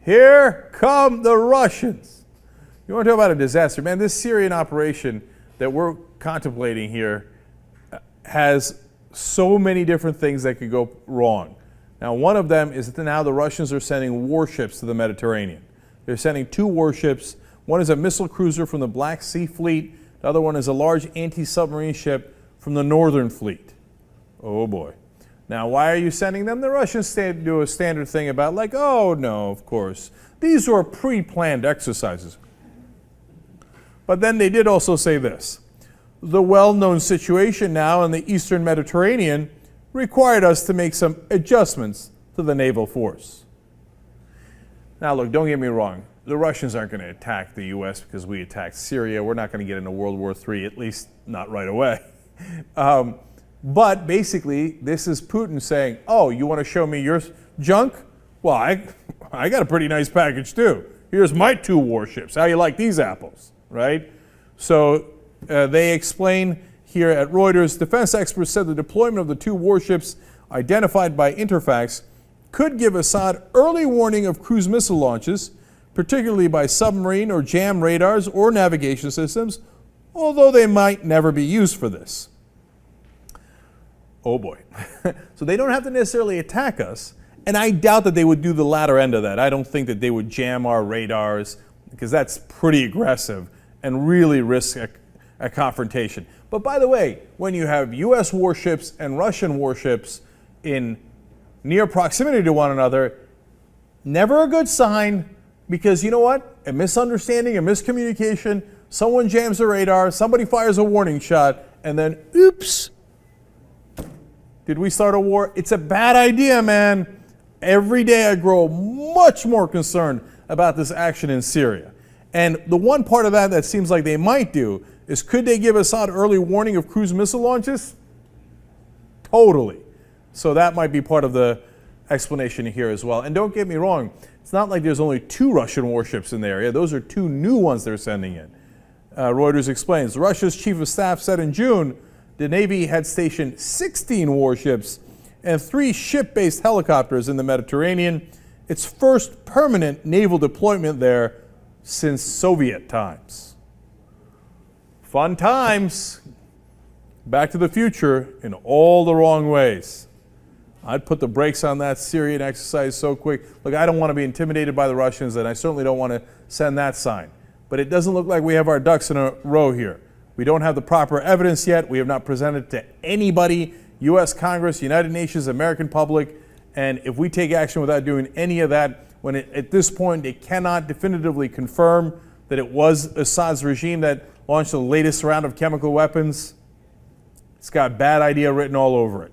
Here come the Russians. You want to talk about a disaster? Man, this Syrian operation that we're contemplating here has so many different things that could go wrong. Now, one of them is that now the Russians are sending warships to the Mediterranean. They're sending 2 warships. One is a missile cruiser from the Black Sea Fleet. The other one is a large anti-submarine ship from the Northern Fleet. Oh boy. Now, why are you sending them? The Russians do a standard thing about like, oh no, of course. These were pre-planned exercises. But then they did also say this. The well-known situation now in the Eastern Mediterranean required us to make some adjustments to the naval force. Now look, don't get me wrong. The Russians aren't going to attack the U.S. because we attacked Syria. We're not going to get into World War III, at least not right away. But basically, this is Putin saying, oh, you want to show me your junk? Well, I got a pretty nice package too. Here's my 2 warships. How you like these apples, right? So they explain here at Reuters, defense experts said the deployment of the 2 warships identified by Interfax could give Assad early warning of cruise missile launches, particularly by submarine or jam radars or navigation systems, although they might never be used for this. Oh boy. So they don't have to necessarily attack us, and I doubt that they would do the latter end of that. I don't think that they would jam our radars, because that's pretty aggressive and really risk a confrontation. But by the way, when you have U.S. warships and Russian warships in near proximity to one another, never a good sign, because you know what? A misunderstanding, a miscommunication, someone jams a radar, somebody fires a warning shot, and then, oops, did we start a war? It's a bad idea, man. Every day I grow much more concerned about this action in Syria. And the one part of that seems like they might do is, could they give Assad early warning of cruise missile launches? Totally. So that might be part of the explanation here as well. And don't get me wrong, it's not like there's only 2 Russian warships in the area. Those are 2 new ones they're sending in. Reuters explains, Russia's chief of staff said in June the Navy had stationed 16 warships and 3 ship-based helicopters in the Mediterranean, its first permanent naval deployment there since Soviet times. Fun times. Back to the future in all the wrong ways. I'd put the brakes on that Syrian exercise so quick. Look, I don't want to be intimidated by the Russians, and I certainly don't want to send that sign. But it doesn't look like we have our ducks in a row here. We don't have the proper evidence yet. We have not presented to anybody, U.S. Congress, United Nations, American public. And if we take action without doing any of that, when at this point it cannot definitively confirm that it was Assad's regime that launched the latest round of chemical weapons, it's got bad idea written all over it.